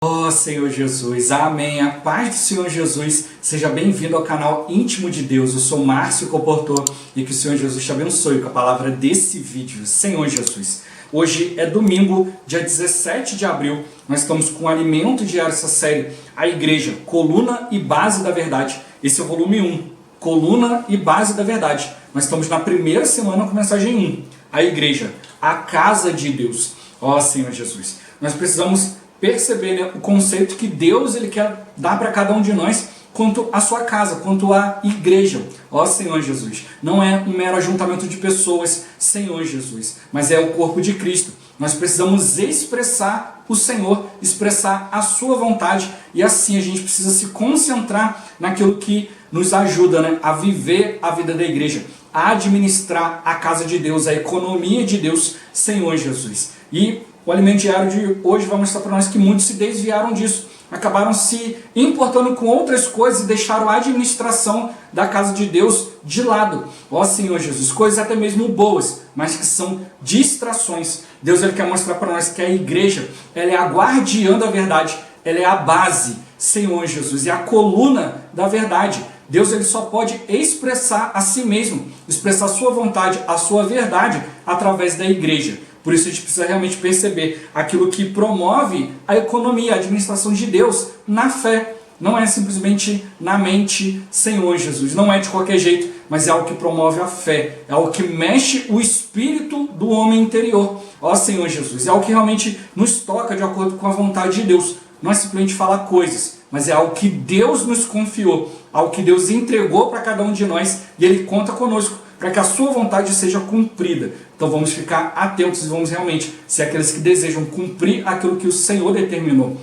Ó Senhor Jesus, amém. A paz do Senhor Jesus, seja bem-vindo ao canal Íntimo de Deus. Eu sou Márcio Comportor e que o Senhor Jesus te abençoe com a palavra desse vídeo. Senhor Jesus, hoje é domingo, dia 17 de abril. Nós estamos com o alimento diário, essa série, A Igreja, Coluna e Base da Verdade. Esse é o volume 1, Coluna e Base da Verdade. Nós estamos na primeira semana com a mensagem 1, A Igreja, a Casa de Deus. Ó Senhor Jesus, nós precisamos perceber, né, o conceito que Deus ele quer dar para cada um de nós quanto à sua casa, quanto à igreja. Ó Senhor Jesus, não é um mero ajuntamento de pessoas, Senhor Jesus, mas é o corpo de Cristo. Nós precisamos expressar o Senhor, expressar a sua vontade, e assim a gente precisa se concentrar naquilo que nos ajuda, né, a viver a vida da igreja, a administrar a casa de Deus, a economia de Deus, Senhor Jesus. E o alimento diário de hoje vai mostrar para nós que muitos se desviaram disso, acabaram se importando com outras coisas e deixaram a administração da casa de Deus de lado. Ó Senhor Jesus, coisas até mesmo boas, mas que são distrações. Deus ele quer mostrar para nós que a igreja ela é a guardiã da verdade, ela é a base, Senhor Jesus, e a coluna da verdade. Deus ele só pode expressar a si mesmo, expressar a sua vontade, a sua verdade através da igreja. Por isso a gente precisa realmente perceber aquilo que promove a economia, a administração de Deus na fé. Não é simplesmente na mente, Senhor Jesus. Não é de qualquer jeito, mas é algo que promove a fé. É algo que mexe o espírito do homem interior. Ó Senhor Jesus, é algo que realmente nos toca de acordo com a vontade de Deus. Não é simplesmente falar coisas, mas é algo que Deus nos confiou, algo que Deus entregou para cada um de nós e Ele conta conosco para que a sua vontade seja cumprida. Então vamos ficar atentos e vamos realmente ser aqueles que desejam cumprir aquilo que o Senhor determinou.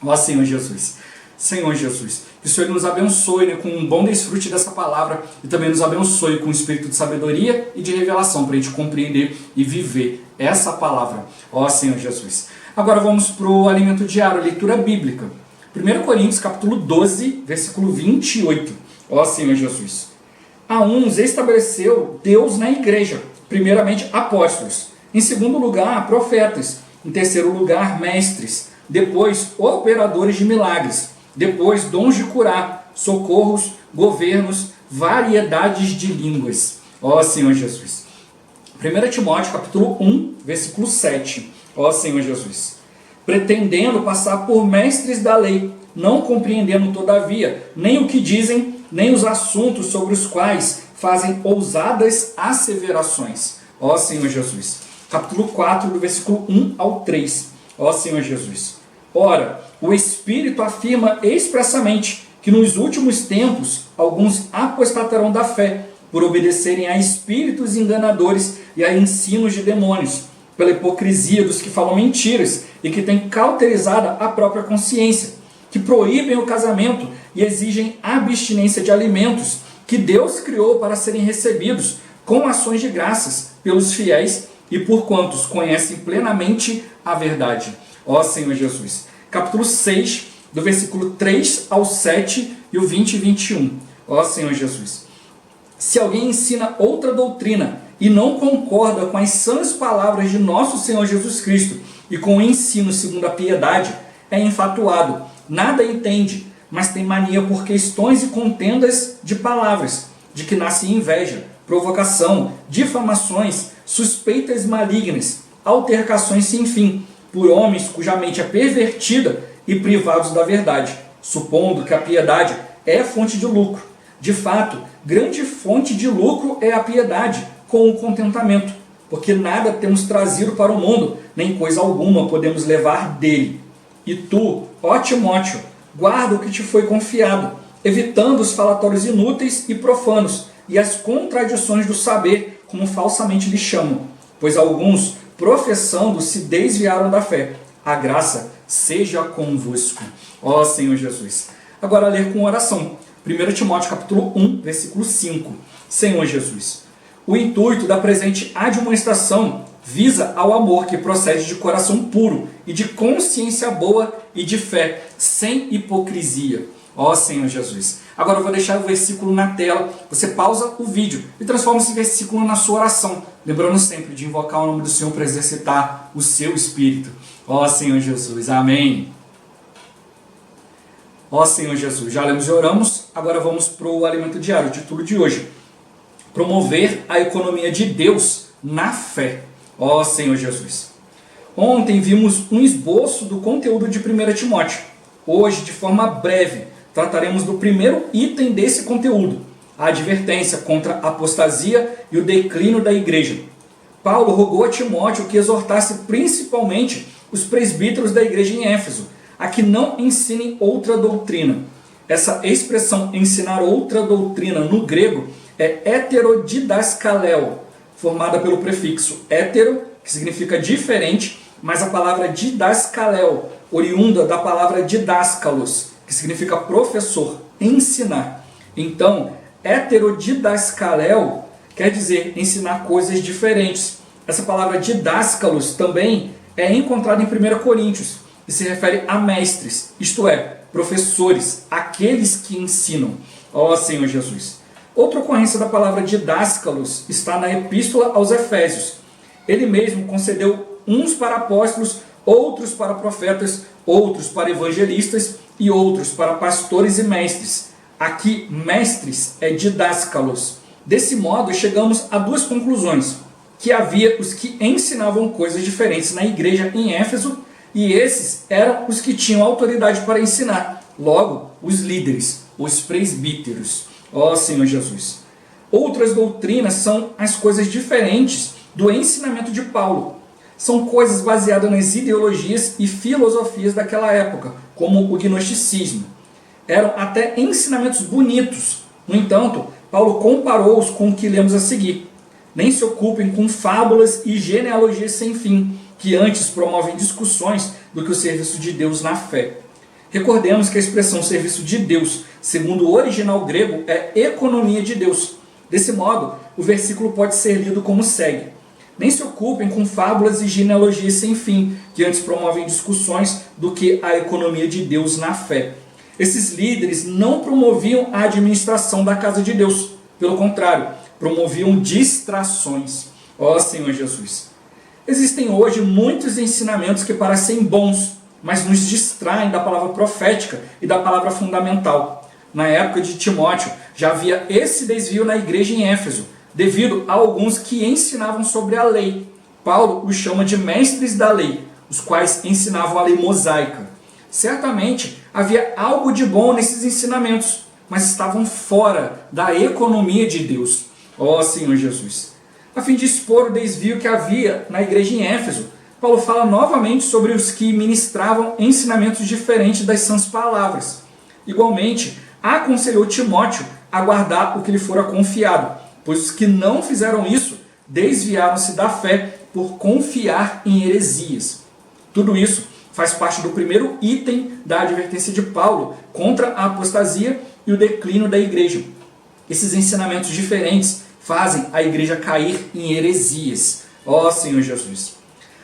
Ó Senhor Jesus, Senhor Jesus, que o Senhor nos abençoe, né, com um bom desfrute dessa palavra e também nos abençoe com um espírito de sabedoria e de revelação para a gente compreender e viver essa palavra. Ó Senhor Jesus. Agora vamos para o alimento diário, a leitura bíblica. 1 Coríntios capítulo 12, versículo 28. Ó Senhor Jesus. A uns estabeleceu Deus na igreja, primeiramente apóstolos, em segundo lugar profetas, em terceiro lugar mestres, depois operadores de milagres, depois dons de curar, socorros, governos, variedades de línguas. Ó Senhor Jesus. 1 Timóteo capítulo 1, versículo 7. Ó Senhor Jesus. Pretendendo passar por mestres da lei, não compreendendo todavia nem o que dizem, nem os assuntos sobre os quais fazem ousadas asseverações. Ó Senhor Jesus. Capítulo 4, do versículo 1 ao 3. Ó Senhor Jesus. Ora, o Espírito afirma expressamente que nos últimos tempos alguns apostatarão da fé, por obedecerem a espíritos enganadores e a ensinos de demônios, pela hipocrisia dos que falam mentiras e que têm cauterizada a própria consciência, que proíbem o casamento e exigem abstinência de alimentos que Deus criou para serem recebidos com ações de graças pelos fiéis e por quantos conhecem plenamente a verdade. Ó Senhor Jesus. Capítulo 6, do versículo 3 ao 7 e o 20 e 21. Ó Senhor Jesus. Se alguém ensina outra doutrina e não concorda com as sãs palavras de nosso Senhor Jesus Cristo e com o ensino segundo a piedade, é enfatuado, nada entende, mas tem mania por questões e contendas de palavras, de que nasce inveja, provocação, difamações, suspeitas malignas, altercações sem fim, por homens cuja mente é pervertida e privados da verdade, supondo que a piedade é fonte de lucro. De fato, grande fonte de lucro é a piedade, com o contentamento, porque nada temos trazido para o mundo, nem coisa alguma podemos levar dele. E tu, ó Timóteo, guarda o que te foi confiado, evitando os falatórios inúteis e profanos, e as contradições do saber, como falsamente lhe chamam, pois alguns, professando, se desviaram da fé. A graça seja convosco. Ó Senhor Jesus. Agora ler com oração. 1 Timóteo capítulo 1, versículo 5. Senhor Jesus. O intuito da presente admoestação visa ao amor que procede de coração puro e de consciência boa e de fé, sem hipocrisia. Ó Senhor Jesus. Agora eu vou deixar o versículo na tela, você pausa o vídeo e transforma esse versículo na sua oração, lembrando sempre de invocar o nome do Senhor para exercitar o seu espírito. Ó Senhor Jesus, amém. Ó Senhor Jesus, já lemos e oramos, agora vamos para o alimento diário, o título de hoje. Promover a economia de Deus na fé. Ó Senhor Jesus. Ontem vimos um esboço do conteúdo de 1 Timóteo. Hoje, de forma breve, trataremos do primeiro item desse conteúdo, a advertência contra a apostasia e o declínio da igreja. Paulo rogou a Timóteo que exortasse principalmente os presbíteros da igreja em Éfeso a que não ensinem outra doutrina. Essa expressão ensinar outra doutrina no grego é heterodidaskaleo, formada pelo prefixo hétero, que significa diferente, mas a palavra didaskaleo, oriunda da palavra didáskalos, que significa professor, ensinar. Então, heterodidaskaleo quer dizer ensinar coisas diferentes. Essa palavra didáskalos também é encontrada em 1 Coríntios e se refere a mestres, isto é, professores, aqueles que ensinam. Ó Senhor Jesus. Outra ocorrência da palavra didáscalos está na Epístola aos Efésios. Ele mesmo concedeu uns para apóstolos, outros para profetas, outros para evangelistas e outros para pastores e mestres. Aqui, mestres é didáscalos. Desse modo, chegamos a duas conclusões. Que havia os que ensinavam coisas diferentes na igreja em Éfeso, e esses eram os que tinham autoridade para ensinar. Logo, os líderes, os presbíteros. Ó Senhor Jesus. Outras doutrinas são as coisas diferentes do ensinamento de Paulo. São coisas baseadas nas ideologias e filosofias daquela época, como o gnosticismo. Eram até ensinamentos bonitos. No entanto, Paulo comparou-os com o que lemos a seguir. Nem se ocupem com fábulas e genealogias sem fim, que antes promovem discussões do que o serviço de Deus na fé. Recordemos que a expressão serviço de Deus, segundo o original grego, é economia de Deus. Desse modo, o versículo pode ser lido como segue. Nem se ocupem com fábulas e genealogias sem fim, que antes promovem discussões do que a economia de Deus na fé. Esses líderes não promoviam a administração da casa de Deus. Pelo contrário, promoviam distrações. Ó Senhor Jesus. Existem hoje muitos ensinamentos que parecem bons, mas nos distraem da palavra profética e da palavra fundamental. Na época de Timóteo, já havia esse desvio na igreja em Éfeso, devido a alguns que ensinavam sobre a lei. Paulo os chama de mestres da lei, os quais ensinavam a lei mosaica. Certamente havia algo de bom nesses ensinamentos, mas estavam fora da economia de Deus. Ó Senhor Jesus. A fim de expor o desvio que havia na igreja em Éfeso, Paulo fala novamente sobre os que ministravam ensinamentos diferentes das sãs palavras. Igualmente, aconselhou Timóteo a guardar o que lhe fora confiado, pois os que não fizeram isso desviaram-se da fé por confiar em heresias. Tudo isso faz parte do primeiro item da advertência de Paulo contra a apostasia e o declínio da igreja. Esses ensinamentos diferentes fazem a igreja cair em heresias. Ó Senhor Jesus.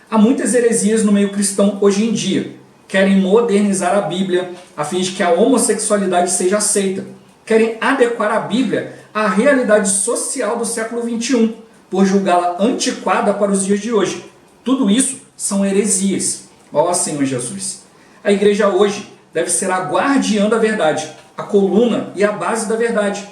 Há muitas heresias no meio cristão hoje em dia. Querem modernizar a Bíblia a fim de que a homossexualidade seja aceita. Querem adequar a Bíblia à realidade social do século XXI, por julgá-la antiquada para os dias de hoje. Tudo isso são heresias. Ó Senhor Jesus. A igreja hoje deve ser a guardiã da verdade, a coluna e a base da verdade.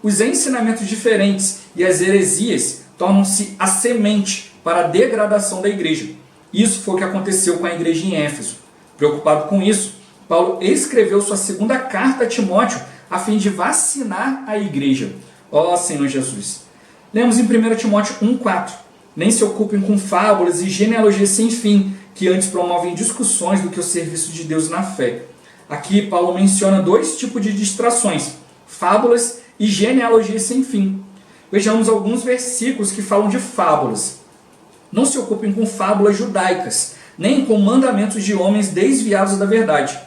Os ensinamentos diferentes e as heresias tornam-se a semente para a degradação da igreja. Isso foi o que aconteceu com a igreja em Éfeso. Preocupado com isso, Paulo escreveu sua segunda carta a Timóteo a fim de vacinar a igreja. Ó Senhor Jesus. Lemos em 1 Timóteo 1,4. Nem se ocupem com fábulas e genealogias sem fim, que antes promovem discussões do que o serviço de Deus na fé. Aqui Paulo menciona dois tipos de distrações, fábulas e genealogias sem fim. Vejamos alguns versículos que falam de fábulas. Não se ocupem com fábulas judaicas, nem com mandamentos de homens desviados da verdade,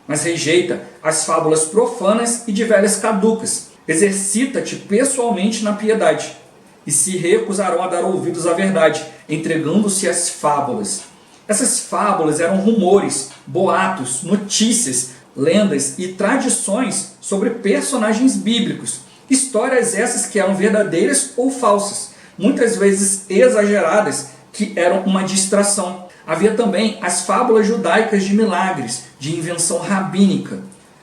mas rejeita as fábulas profanas e de velhas caducas. Exercita-te pessoalmente na piedade, e se recusarão a dar ouvidos à verdade, entregando-se às fábulas. Essas fábulas eram rumores, boatos, notícias, lendas e tradições sobre personagens bíblicos. Histórias essas que eram verdadeiras ou falsas, muitas vezes exageradas, que eram uma distração. Havia também as fábulas judaicas de milagres, de invenção rabínica.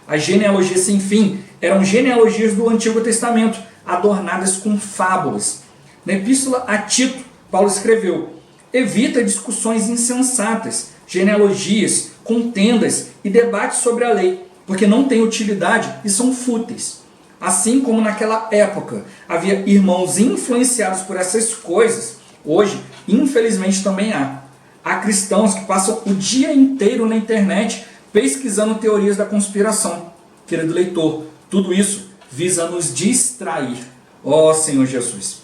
As genealogias sem fim eram genealogias do Antigo Testamento, adornadas com fábulas. Na Epístola a Tito, Paulo escreveu: evita discussões insensatas, genealogias, contendas e debates sobre a lei, porque não têm utilidade e são fúteis. Assim como naquela época havia irmãos influenciados por essas coisas, hoje, infelizmente, também há. Há cristãos que passam o dia inteiro na internet pesquisando teorias da conspiração. Querido leitor, tudo isso visa nos distrair. Ó Senhor Jesus!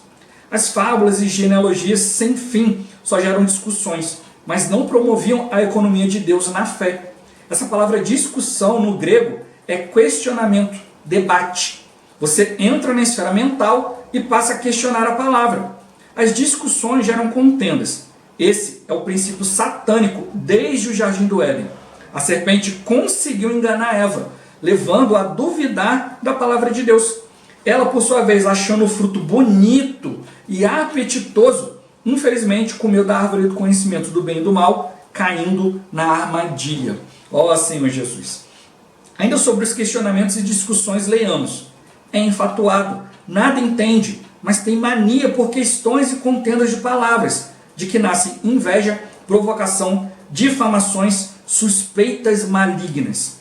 As fábulas e genealogias sem fim só geram discussões, mas não promoviam a economia de Deus na fé. Essa palavra discussão no grego é questionamento, debate. Você entra na esfera mental e passa a questionar a palavra. As discussões geram contendas. Esse é o princípio satânico desde o Jardim do Éden. A serpente conseguiu enganar Eva, levando-a a duvidar da palavra de Deus. Ela, por sua vez, achando o fruto bonito e apetitoso, infelizmente comeu da árvore do conhecimento do bem e do mal, caindo na armadilha. Ó Senhor Jesus! Ainda sobre os questionamentos e discussões, leiamos: é enfatuado, nada entende, mas tem mania por questões e contendas de palavras, de que nascem inveja, provocação, difamações, suspeitas malignas.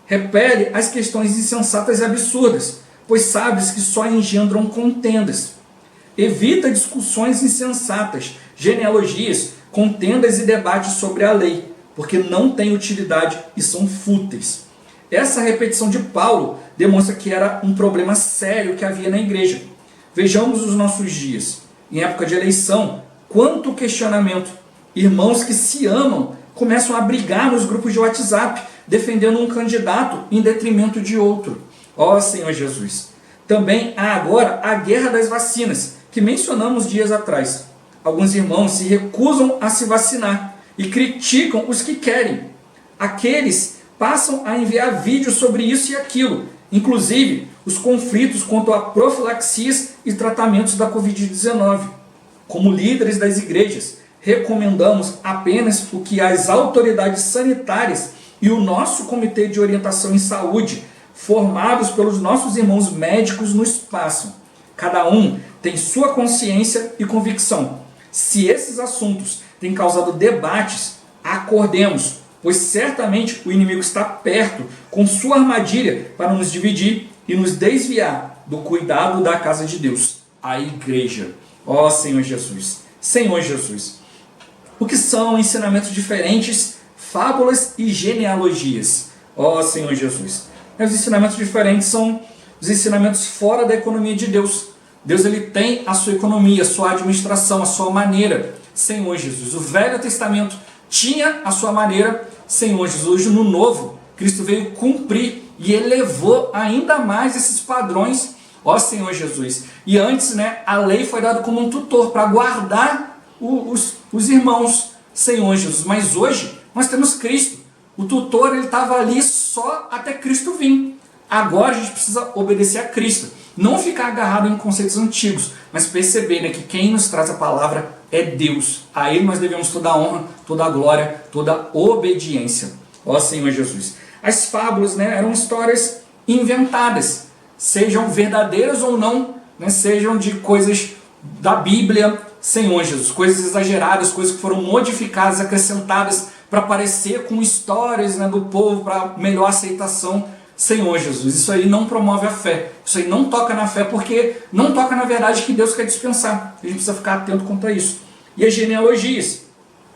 Repele as questões insensatas e absurdas, pois sabes que só engendram contendas. Evita discussões insensatas, genealogias, contendas e debates sobre a lei, porque não têm utilidade e são fúteis. Essa repetição de Paulo demonstra que era um problema sério que havia na igreja. Vejamos os nossos dias. Em época de eleição, quanto questionamento. Irmãos que se amam começam a brigar nos grupos de WhatsApp, defendendo um candidato em detrimento de outro. Ó Senhor Jesus! Também há agora a guerra das vacinas, que mencionamos dias atrás. Alguns irmãos se recusam a se vacinar e criticam os que querem. Aqueles passam a enviar vídeos sobre isso e aquilo, inclusive os conflitos quanto a profilaxias e tratamentos da Covid-19. Como líderes das igrejas, recomendamos apenas o que as autoridades sanitárias e o nosso Comitê de Orientação em Saúde, formados pelos nossos irmãos médicos, nos passam. Cada um tem sua consciência e convicção. Se esses assuntos têm causado debates, acordemos, pois certamente o inimigo está perto com sua armadilha para nos dividir e nos desviar do cuidado da casa de Deus, a igreja. Ó Senhor Jesus! Senhor Jesus! O que são ensinamentos diferentes, fábulas e genealogias? Ó Senhor Jesus! Os ensinamentos diferentes são os ensinamentos fora da economia de Deus. Deus ele tem a sua economia, a sua administração, a sua maneira. Senhor Jesus, o Velho Testamento tinha a sua maneira. Senhor Jesus, no Novo, Cristo veio cumprir e elevou ainda mais esses padrões. Ó Senhor Jesus. E antes, a lei foi dada como um tutor para guardar os irmãos. Senhor Jesus. Mas hoje nós temos Cristo. O tutor ele estava ali só até Cristo vir. Agora a gente precisa obedecer a Cristo. Não ficar agarrado em conceitos antigos, mas perceber que quem nos traz a palavra é Deus. A Ele nós devemos toda a honra, toda a glória, toda a obediência. Ó Senhor Jesus. As fábulas eram histórias inventadas, sejam verdadeiras ou não, sejam de coisas da Bíblia, Senhor Jesus. Coisas exageradas, coisas que foram modificadas, acrescentadas para parecer com histórias do povo, para melhor aceitação. Senhor Jesus, isso aí não promove a fé, isso aí não toca na fé, porque não toca na verdade que Deus quer dispensar. A gente precisa ficar atento quanto a isso. E as genealogias,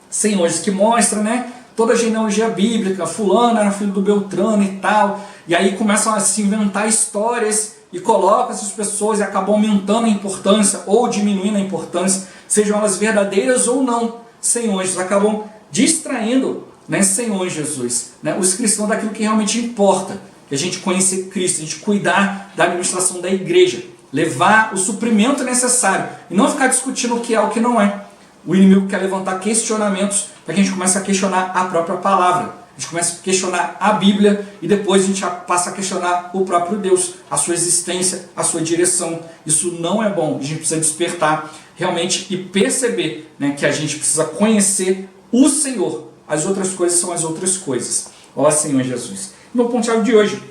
Senhor Jesus, que mostra toda a genealogia bíblica, fulano era filho do Beltrano e tal, e aí começam a se inventar histórias e colocam essas pessoas e acabam aumentando a importância ou diminuindo a importância, sejam elas verdadeiras ou não. Senhor Jesus, acabam distraindo, Senhor Jesus, os cristãos daquilo que realmente importa. Que a gente conhecer Cristo, a gente cuidar da administração da igreja, levar o suprimento necessário e não ficar discutindo o que é o que não é. O inimigo quer levantar questionamentos para que a gente comece a questionar a própria palavra, a gente comece a questionar a Bíblia e depois a gente passa a questionar o próprio Deus, a sua existência, a sua direção. Isso não é bom, a gente precisa despertar realmente e perceber que a gente precisa conhecer o Senhor. As outras coisas são as outras coisas. Ó Senhor Jesus. Meu ponto-chave de hoje: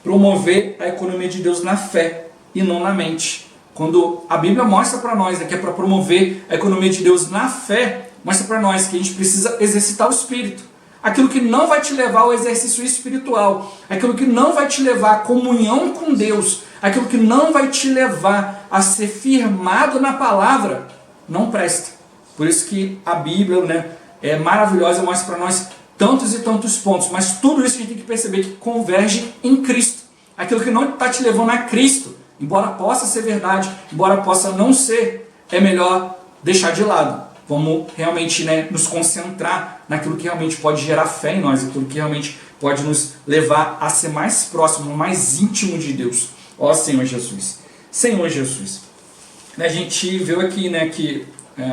promover a economia de Deus na fé e não na mente. Quando a Bíblia mostra para nós, né, que é para promover a economia de Deus na fé, mostra para nós que a gente precisa exercitar o Espírito. Aquilo que não vai te levar ao exercício espiritual, aquilo que não vai te levar à comunhão com Deus, aquilo que não vai te levar a ser firmado na palavra, não presta. Por isso que a Bíblia, né, é maravilhosa, mostra para nós tantos e tantos pontos, mas tudo isso a gente tem que perceber que converge em Cristo. Aquilo que não está te levando a Cristo, embora possa ser verdade, embora possa não ser, é melhor deixar de lado. Vamos realmente, né, nos concentrar naquilo que realmente pode gerar fé em nós, aquilo que realmente pode nos levar a ser mais próximo, mais íntimo de Deus. Ó Senhor Jesus. Senhor Jesus. A gente viu aqui, né, que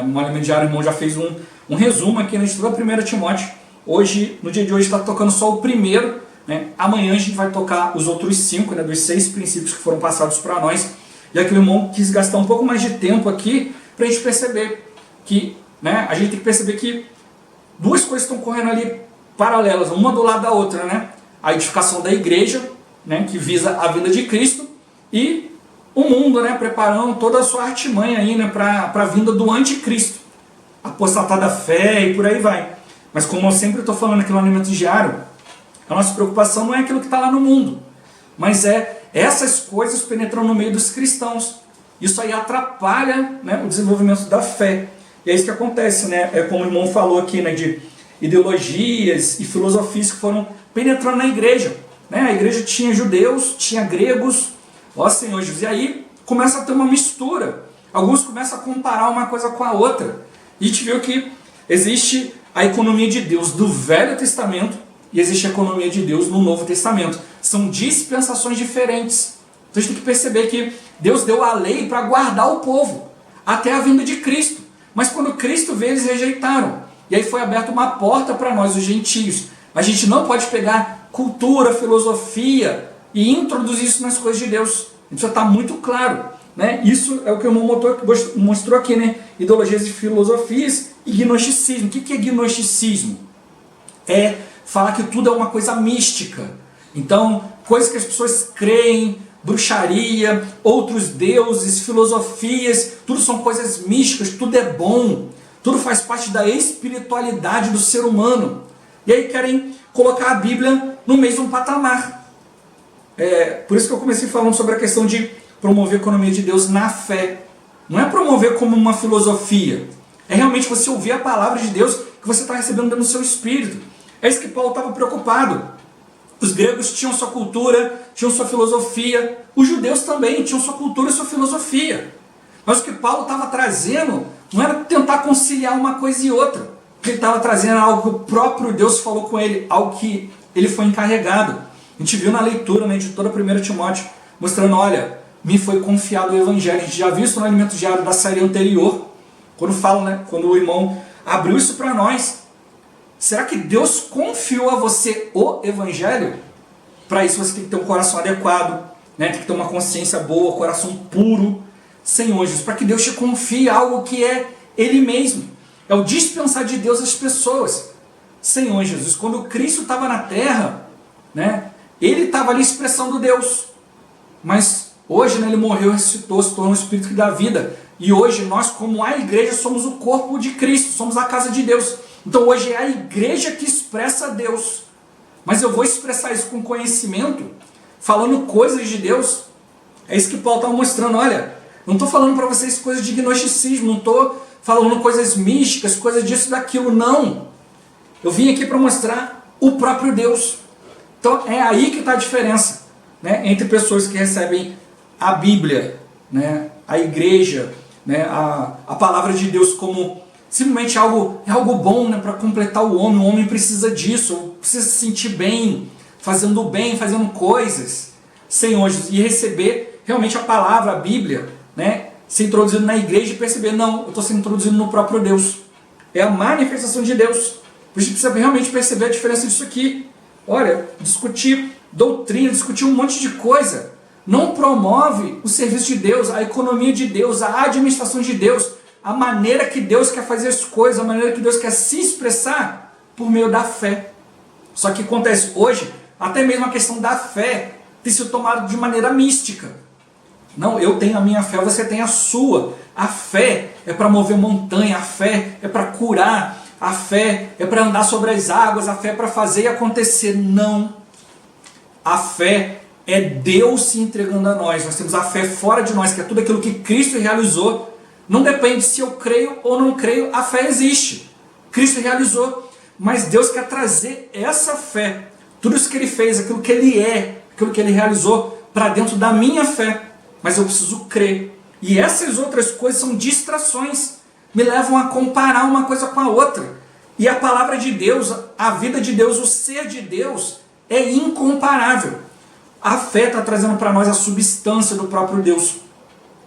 no Alimento Diário, o irmão já fez um resumo aqui, né, de toda a 1 Timóteo. Hoje, no dia de hoje, está tocando só o primeiro. Né? Amanhã a gente vai tocar os outros 5, né, dos 6 princípios que foram passados para nós. E aqui o irmão quis gastar um pouco mais de tempo aqui para a gente perceber que, né, a gente tem que perceber que duas coisas estão correndo ali paralelas, uma do lado da outra, né? A edificação da igreja, né, que visa a vinda de Cristo, e o mundo, né, preparando toda a sua artimanha aí, né, para a vinda do anticristo, apostatar da fé e por aí vai. Mas como eu sempre estou falando aqui no Alimento Diário, a nossa preocupação não é aquilo que está lá no mundo, mas é essas coisas penetrando no meio dos cristãos. Isso aí atrapalha, né, o desenvolvimento da fé. E é isso que acontece, né? É como o irmão falou aqui, né, de ideologias e filosofias que foram penetrando na igreja. Né? A igreja tinha judeus, tinha gregos, ó Senhor Jesus, e aí começa a ter uma mistura. Alguns começam a comparar uma coisa com a outra. E a gente viu que existe a economia de Deus do Velho Testamento e existe a economia de Deus no Novo Testamento. São dispensações diferentes. Então a gente tem que perceber que Deus deu a lei para guardar o povo até a vinda de Cristo. Mas quando Cristo veio, eles rejeitaram. E aí foi aberta uma porta para nós, os gentios. A gente não pode pegar cultura, filosofia e introduzir isso nas coisas de Deus. Isso precisa estar muito claro. Né? Isso é o que o irmão mostrou aqui, né? Ideologias e filosofias e gnosticismo. O que é gnosticismo? É falar que tudo é uma coisa mística. Então, coisas que as pessoas creem, bruxaria, outros deuses, filosofias, tudo são coisas místicas, tudo é bom, tudo faz parte da espiritualidade do ser humano. E aí querem colocar a Bíblia no mesmo patamar. Por isso que eu comecei falando sobre a questão de promover a economia de Deus na fé. Não é promover como uma filosofia, é realmente você ouvir a palavra de Deus que você está recebendo dentro do seu espírito. É isso que Paulo estava preocupado. Os gregos tinham sua cultura, tinham sua filosofia. Os judeus também tinham sua cultura e sua filosofia. Mas o que Paulo estava trazendo não era tentar conciliar uma coisa e outra. O que ele estava trazendo era algo que o próprio Deus falou com ele, algo que ele foi encarregado. A gente viu na leitura, né, de toda 1 Timóteo, mostrando, olha, me foi confiado o Evangelho. A gente já viu isso no Alimento Diário da série anterior, quando fala, né, quando o irmão abriu isso para nós. Será que Deus confiou a você o Evangelho? Para isso você tem que ter um coração adequado, né? Tem que ter uma consciência boa, coração puro, Senhor Jesus, para que Deus te confie algo que é Ele mesmo. É o dispensar de Deus às pessoas. Senhor Jesus, quando Cristo estava na terra, né, Ele estava ali expressando Deus. Mas hoje, né, Ele morreu, ressuscitou, se tornou um Espírito que dá vida. E hoje nós, como a igreja, somos o corpo de Cristo, somos a casa de Deus. Então hoje é a igreja que expressa Deus. Mas eu vou expressar isso com conhecimento, falando coisas de Deus. É isso que Paulo está mostrando. Olha, não estou falando para vocês coisas de gnosticismo, não estou falando coisas místicas, coisas disso, daquilo, não. Eu vim aqui para mostrar o próprio Deus. Então é aí que está a diferença, né, entre pessoas que recebem a Bíblia, né, a igreja, né, a palavra de Deus como simplesmente é algo bom, né, para completar o homem precisa disso, precisa se sentir bem, fazendo coisas, Senhor Jesus, e receber realmente a palavra, a Bíblia, né, ser introduzido na igreja e perceber, não, eu estou sendo introduzido no próprio Deus, é a manifestação de Deus. A gente precisa realmente perceber a diferença disso aqui. Olha, discutir doutrina, discutir um monte de coisa, não promove o serviço de Deus, a economia de Deus, a administração de Deus, a maneira que Deus quer fazer as coisas, a maneira que Deus quer se expressar por meio da fé. Só que acontece hoje, até mesmo a questão da fé tem sido tomado de maneira mística. Não, eu tenho a minha fé, você tem a sua. A fé é para mover montanha, a fé é para curar, a fé é para andar sobre as águas, a fé é para fazer e acontecer. Não. A fé é Deus se entregando a nós. Nós temos a fé fora de nós, que é tudo aquilo que Cristo realizou. Não depende se eu creio ou não creio, a fé existe. Cristo realizou. Mas Deus quer trazer essa fé, tudo isso que Ele fez, aquilo que Ele é, aquilo que Ele realizou, para dentro da minha fé. Mas eu preciso crer. E essas outras coisas são distrações, me levam a comparar uma coisa com a outra. E a palavra de Deus, a vida de Deus, o ser de Deus é incomparável. A fé está trazendo para nós a substância do próprio Deus,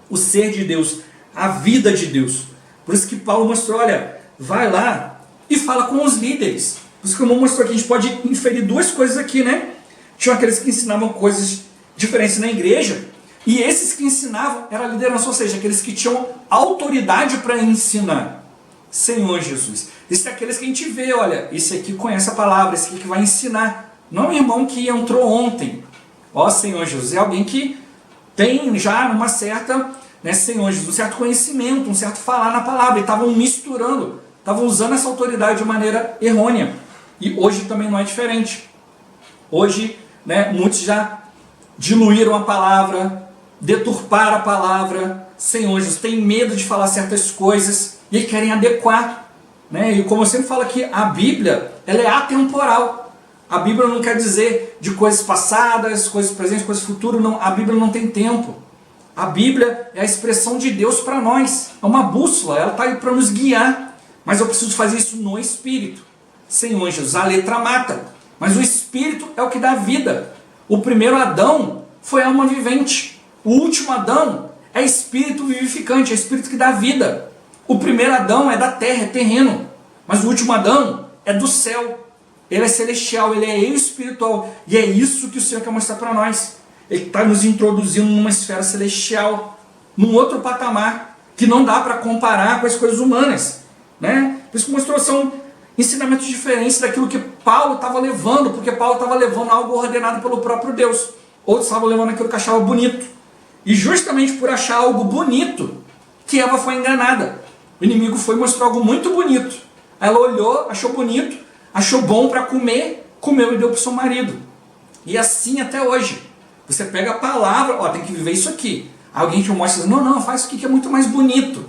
o ser de Deus, a vida de Deus. Por isso que Paulo mostrou, olha, vai lá e fala com os líderes. Por isso que o irmão mostrou que a gente pode inferir duas coisas aqui, né? Tinham aqueles que ensinavam coisas diferentes na igreja, e esses que ensinavam era a liderança, ou seja, aqueles que tinham autoridade para ensinar. Senhor Jesus. Esses são aqueles que a gente vê, olha, esse aqui conhece a palavra, esse aqui que vai ensinar. Não é um irmão que entrou ontem. Ó Senhor Jesus, é alguém que tem já uma certa, né, Senhor Jesus, um certo conhecimento, um certo falar na palavra. E estavam misturando, estavam usando essa autoridade de maneira errônea. E hoje também não é diferente. Hoje, né, muitos já diluíram a palavra, deturparam a palavra. Senhor Jesus, tem medo de falar certas coisas e querem adequar. Né? E como eu sempre falo aqui, a Bíblia ela é atemporal. A Bíblia não quer dizer de coisas passadas, coisas presentes, coisas futuras. Não. A Bíblia não tem tempo. A Bíblia é a expressão de Deus para nós. É uma bússola, ela está aí para nos guiar. Mas eu preciso fazer isso no Espírito. Senhor Jesus, a letra mata. Mas o Espírito é o que dá vida. O primeiro Adão foi alma vivente. O último Adão é Espírito vivificante, é Espírito que dá vida. O primeiro Adão é da terra, é terreno. Mas o último Adão é do céu. Ele é celestial, ele é eu espiritual. E é isso que o Senhor quer mostrar para nós. Ele está nos introduzindo numa esfera celestial, num outro patamar, que não dá para comparar com as coisas humanas. Né? Por isso que mostrou, são ensinamentos diferentes daquilo que Paulo estava levando, porque Paulo estava levando algo ordenado pelo próprio Deus. Outros estavam levando aquilo que achavam bonito. E justamente por achar algo bonito, que Eva foi enganada. O inimigo foi e mostrou algo muito bonito. Ela olhou, achou bonito, achou bom para comer, comeu e deu para o seu marido. E assim até hoje. Você pega a palavra, ó, tem que viver isso aqui. Alguém te mostra, não, faz isso aqui que é muito mais bonito.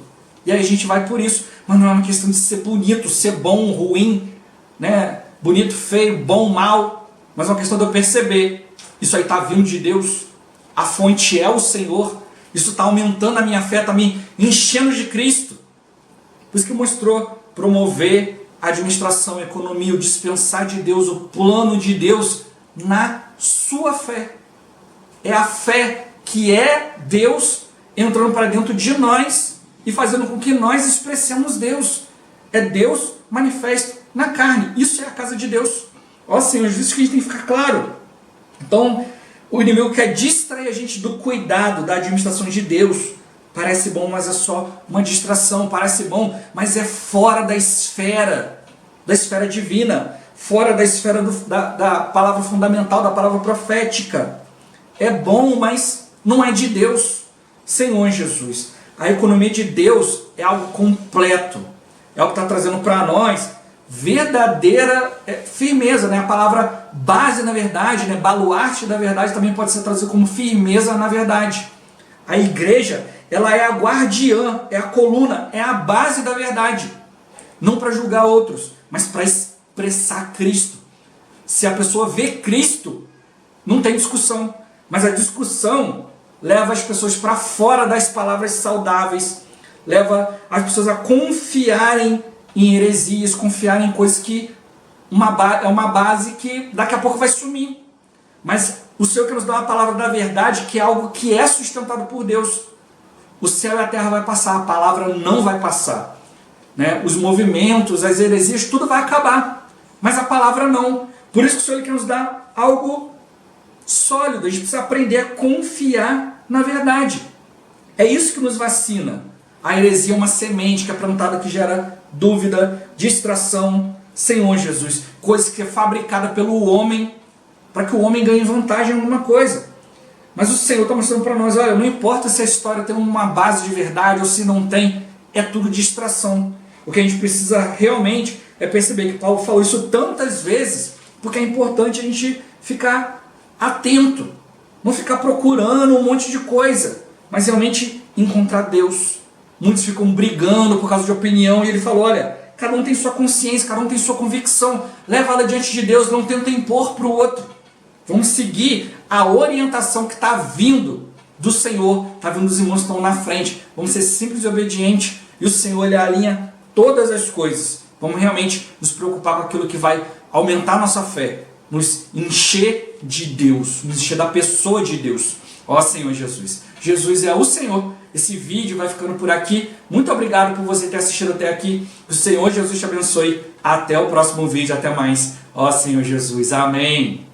E aí a gente vai por isso. Mas não é uma questão de ser bonito, ser bom, ruim, né? Bonito, feio, bom, mal. Mas é uma questão de eu perceber. Isso aí está vindo de Deus. A fonte é o Senhor. Isso está aumentando a minha fé, está me enchendo de Cristo. Por isso que mostrou promover a administração, a economia, o dispensar de Deus, o plano de Deus na sua fé. É a fé que é Deus entrando para dentro de nós e fazendo com que nós expressemos Deus. É Deus manifesto na carne. Isso é a casa de Deus. Ó Senhor, isso que a gente tem que ficar claro. Então, o inimigo quer distrair a gente do cuidado, da administração de Deus. Parece bom, mas é só uma distração. Parece bom, mas é fora da esfera divina. Fora da esfera da palavra fundamental, da palavra profética. É bom, mas não é de Deus. Senhor Jesus, a economia de Deus é algo completo. É o que está trazendo para nós verdadeira firmeza, né? A palavra base na verdade, né? Baluarte da verdade também pode ser traduzida como firmeza na verdade. A igreja, ela é a guardiã, é a coluna, é a base da verdade. Não para julgar outros, mas para expressar Cristo. Se a pessoa vê Cristo, não tem discussão. Mas a discussão leva as pessoas para fora das palavras saudáveis, leva as pessoas a confiarem em heresias, confiarem em coisas que é uma base que daqui a pouco vai sumir. Mas o Senhor quer nos dar uma palavra da verdade, que é algo que é sustentado por Deus. O céu e a terra vai passar, a palavra não vai passar. Né? Os movimentos, as heresias, tudo vai acabar. Mas a palavra não. Por isso que o Senhor quer nos dar algo sólido. A gente precisa aprender a confiar na verdade. É isso que nos vacina. A heresia é uma semente que é plantada que gera dúvida, distração. Senhor Jesus, coisa que é fabricada pelo homem para que o homem ganhe vantagem em alguma coisa. Mas o Senhor está mostrando para nós, olha, não importa se a história tem uma base de verdade ou se não tem, é tudo distração. O que a gente precisa realmente é perceber que Paulo falou isso tantas vezes, porque é importante a gente ficar atento, não ficar procurando um monte de coisa, mas realmente encontrar Deus. Muitos ficam brigando por causa de opinião, e ele falou, olha, cada um tem sua consciência, cada um tem sua convicção, leva ela diante de Deus, não tenta impor para o outro. Vamos seguir a orientação que está vindo do Senhor, está vindo dos irmãos que estão na frente. Vamos ser simples e obedientes, e o Senhor ele alinha todas as coisas. Vamos realmente nos preocupar com aquilo que vai aumentar a nossa fé, nos encher de Deus, nos encher da pessoa de Deus. Ó Senhor Jesus. Jesus é o Senhor. Esse vídeo vai ficando por aqui. Muito obrigado por você ter assistido até aqui. Que o Senhor Jesus te abençoe. Até o próximo vídeo. Até mais. Ó Senhor Jesus. Amém.